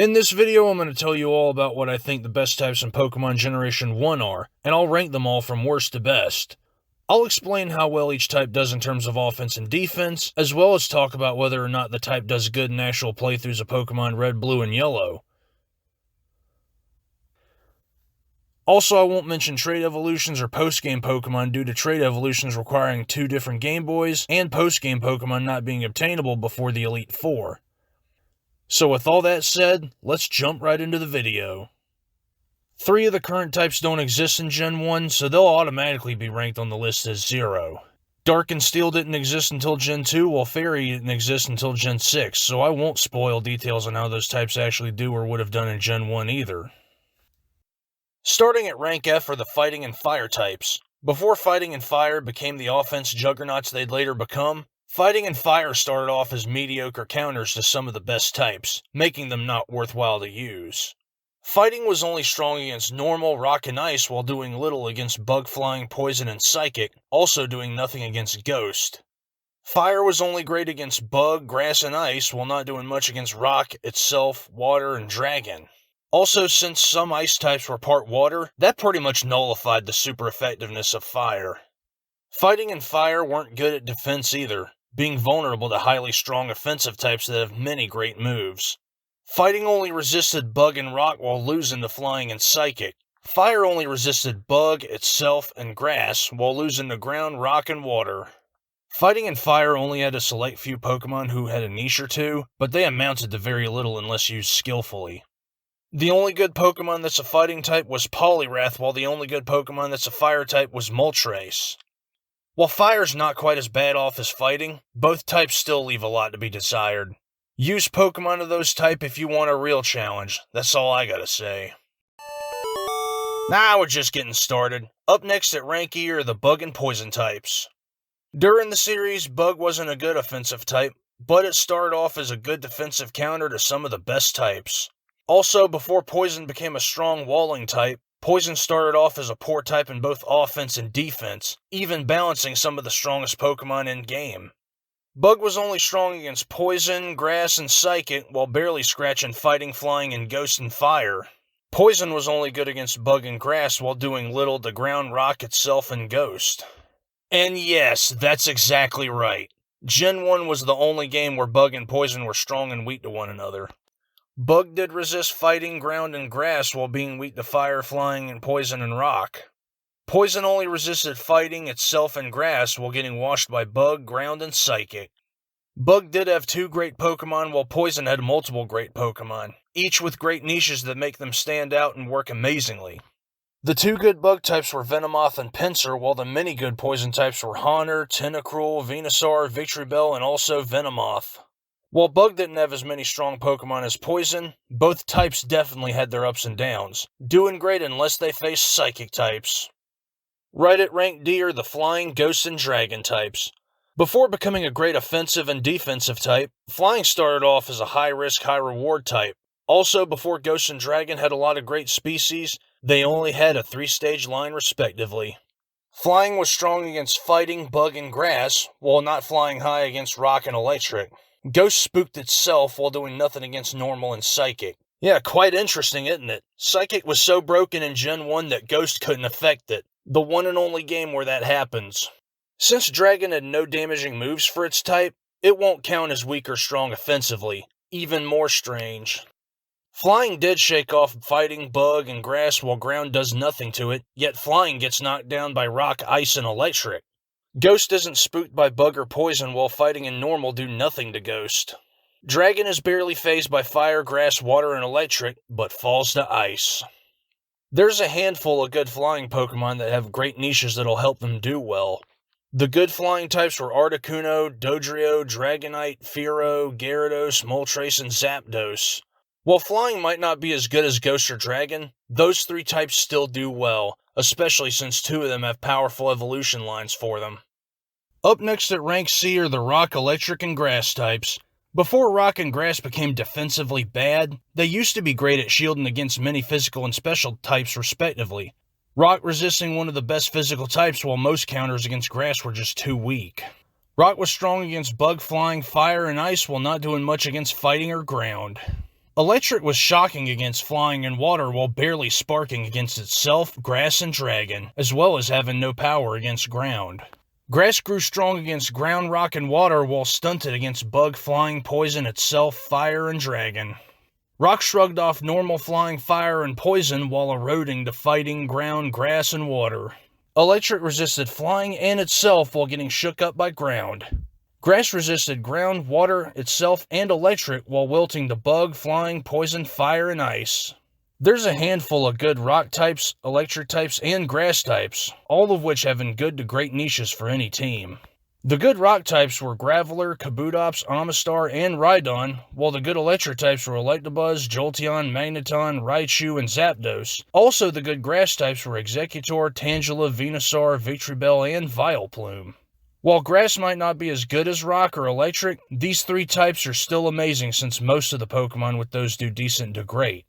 In this video, I'm going to tell you all about what I think the best types in Pokemon Generation 1 are, and I'll rank them all from worst to best. I'll explain how well each type does in terms of offense and defense, as well as talk about whether or not the type does good in actual playthroughs of Pokemon Red, Blue, and Yellow. Also, I won't mention trade evolutions or post-game Pokemon due to trade evolutions requiring 2 different Game Boys, and post-game Pokemon not being obtainable before the Elite Four. So with all that said, let's jump right into the video. 3 of the current types don't exist in Gen 1, so they'll automatically be ranked on the list as 0. Dark and Steel didn't exist until Gen 2, while Fairy didn't exist until Gen 6, so I won't spoil details on how those types actually do or would have done in Gen 1 either. Starting at rank F are the Fighting and Fire types. Before Fighting and Fire became the offense juggernauts they'd later become, Fighting and Fire started off as mediocre counters to some of the best types, making them not worthwhile to use. Fighting was only strong against Normal, Rock, and Ice while doing little against Bug, Flying, Poison, and Psychic, also doing nothing against Ghost. Fire was only great against Bug, Grass, and Ice while not doing much against Rock, Itself, Water, and Dragon. Also, since some Ice types were part Water, that pretty much nullified the super effectiveness of Fire. Fighting and Fire weren't good at defense either, being vulnerable to highly strong offensive types that have many great moves. Fighting only resisted Bug and Rock while losing to Flying and Psychic. Fire only resisted Bug, Itself, and Grass while losing to Ground, Rock, and Water. Fighting and Fire only had a select few Pokemon who had a niche or two, but they amounted to very little unless used skillfully. The only good Pokemon that's a Fighting type was Poliwrath, while the only good Pokemon that's a Fire type was Moltres. While Fire's not quite as bad off as Fighting, both types still leave a lot to be desired. Use Pokemon of those type if you want a real challenge, that's all I gotta say. We're just getting started. Up next at rank E are the Bug and Poison types. During the series, Bug wasn't a good offensive type, but it started off as a good defensive counter to some of the best types. Also, before Poison became a strong walling type, Poison started off as a poor type in both offense and defense, even balancing some of the strongest Pokemon in-game. Bug was only strong against Poison, Grass, and Psychic, while barely scratching Fighting, Flying, and Ghost and Fire. Poison was only good against Bug and Grass while doing little to Ground, Rock, Itself, and Ghost. And yes, that's exactly right. Gen 1 was the only game where Bug and Poison were strong and weak to one another. Bug did resist Fighting, Ground, and Grass while being weak to Fire, Flying, and Poison and Rock. Poison only resisted Fighting, Itself, and Grass while getting washed by Bug, Ground, and Psychic. Bug did have 2 great Pokemon while Poison had multiple great Pokemon, each with great niches that make them stand out and work amazingly. The 2 good Bug types were Venomoth and Pinsir, while the many good Poison types were Haunter, Tentacruel, Venusaur, Victreebel, and also Venomoth. While Bug didn't have as many strong Pokemon as Poison, both types definitely had their ups and downs, doing great unless they faced Psychic types. Right at rank D are the Flying, Ghost, and Dragon types. Before becoming a great offensive and defensive type, Flying started off as a high-risk, high-reward type. Also, before Ghost and Dragon had a lot of great species, they only had a 3-stage line respectively. Flying was strong against Fighting, Bug, and Grass, while not flying high against Rock and Electric. Ghost spooked itself while doing nothing against Normal and Psychic. Yeah, quite interesting, isn't it? Psychic was so broken in Gen 1 that Ghost couldn't affect it. The one and only game where that happens. Since Dragon had no damaging moves for its type, it won't count as weak or strong offensively. Even more strange. Flying did shake off Fighting, Bug, and Grass while Ground does nothing to it, yet Flying gets knocked down by Rock, Ice, and Electric. Ghost isn't spooked by Bug or Poison while Fighting and Normal do nothing to Ghost. Dragon is barely fazed by Fire, Grass, Water, and Electric, but falls to Ice. There's a handful of good Flying Pokemon that have great niches that'll help them do well. The good Flying types were Articuno, Dodrio, Dragonite, Fearow, Gyarados, Moltres, and Zapdos. While Flying might not be as good as Ghost or Dragon, those 3 types still do well, especially since 2 of them have powerful evolution lines for them. Up next at rank C are the Rock, Electric, and Grass types. Before Rock and Grass became defensively bad, they used to be great at shielding against many physical and special types respectively. Rock resisting one of the best physical types while most counters against Grass were just too weak. Rock was strong against Bug, Flying, Fire, and Ice while not doing much against Fighting or Ground. Electric was shocking against flying and water while barely sparking against itself, grass, and dragon, as well as having no power against ground. Grass grew strong against ground, rock, and water while stunted against bug, flying, poison, itself, fire, and dragon. Rock shrugged off normal flying, fire, and poison while eroding to fighting, ground, grass, and water. Electric resisted flying and itself while getting shook up by ground. Grass resisted ground, water, itself, and electric while wilting to bug, flying, poison, fire, and ice. There's a handful of good rock types, electric types, and grass types, all of which have been good to great niches for any team. The good rock types were Graveler, Kabutops, Amistar, and Rhydon, while the good electric types were Electabuzz, Jolteon, Magneton, Raichu, and Zapdos. Also the good grass types were Exeggutor, Tangela, Venusaur, Victreebel, and Vileplume. While grass might not be as good as rock or electric, these three types are still amazing since most of the Pokemon with those do decent to great.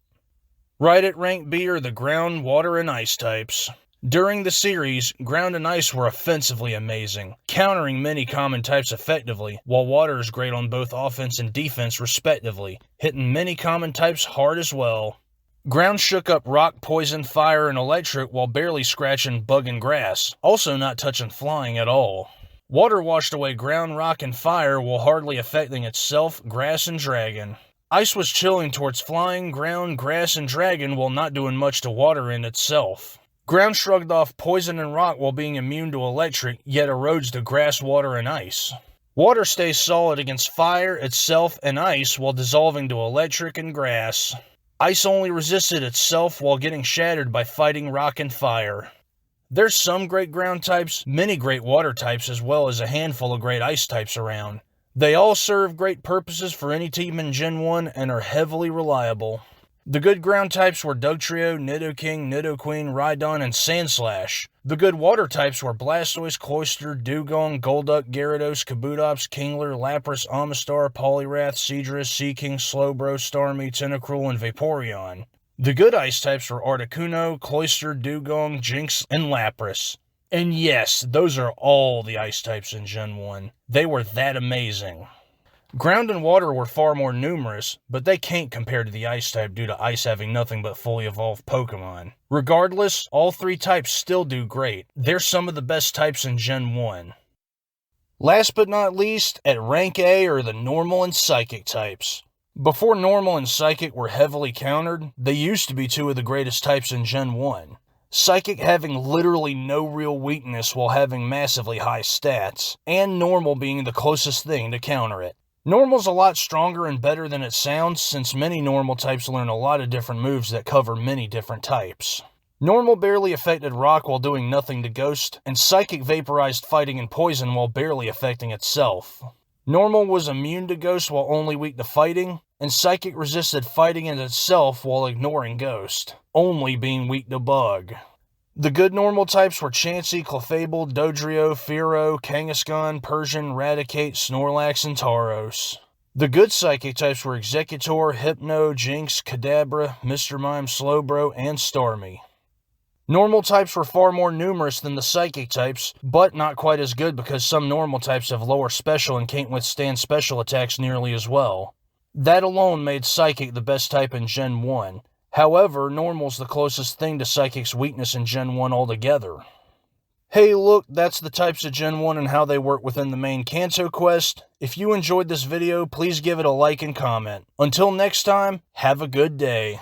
Right at rank B are the ground, water, and ice types. During the series, ground and ice were offensively amazing, countering many common types effectively, while water is great on both offense and defense respectively, hitting many common types hard as well. Ground shook up rock, poison, fire, and electric while barely scratching bug and grass, also not touching flying at all. Water washed away ground, rock, and fire while hardly affecting itself, grass, and dragon. Ice was chilling towards flying, ground, grass, and dragon while not doing much to water in itself. Ground shrugged off poison and rock while being immune to electric, yet erodes to grass, water, and ice. Water stays solid against fire, itself, and ice while dissolving to electric and grass. Ice only resisted itself while getting shattered by fighting rock and fire. There's some great ground types, many great water types, as well as a handful of great ice types around. They all serve great purposes for any team in Gen 1 and are heavily reliable. The good ground types were Dugtrio, Nidoking, Nidoqueen, Rhydon, and Sandslash. The good water types were Blastoise, Cloyster, Dugong, Golduck, Gyarados, Kabutops, Kingler, Lapras, Amistar, Poliwrath, Seadra, Seaking, Slowbro, Starmie, Tentacruel, and Vaporeon. The good ice types were Articuno, Cloyster, Dugong, Jinx, and Lapras. And yes, those are all the ice types in Gen 1. They were that amazing. Ground and water were far more numerous, but they can't compare to the ice type due to ice having nothing but fully evolved Pokemon. Regardless, all three types still do great. They're some of the best types in Gen 1. Last but not least, at rank A are the normal and psychic types. Before normal and psychic were heavily countered, they used to be two of the greatest types in Gen 1. Psychic having literally no real weakness while having massively high stats, and normal being the closest thing to counter it. Normal's a lot stronger and better than it sounds since many normal types learn a lot of different moves that cover many different types. Normal barely affected rock while doing nothing to ghost, and psychic vaporized fighting and poison while barely affecting itself. Normal was immune to ghost while only weak to fighting, and psychic resisted fighting in itself while ignoring ghost, only being weak to bug. The good normal types were Chansey, Clefable, Dodrio, Fearow, Kangaskhan, Persian, Raticate, Snorlax, and Tauros. The good psychic types were Exeggutor, Hypno, Jinx, Kadabra, Mr. Mime, Slowbro, and Starmie. Normal types were far more numerous than the psychic types, but not quite as good because some normal types have lower special and can't withstand special attacks nearly as well. That alone made psychic the best type in Gen 1. However, normal's the closest thing to psychic's weakness in Gen 1 altogether. Hey look, that's the types of Gen 1 and how they work within the main Kanto quest. If you enjoyed this video, please give it a like and comment. Until next time, have a good day.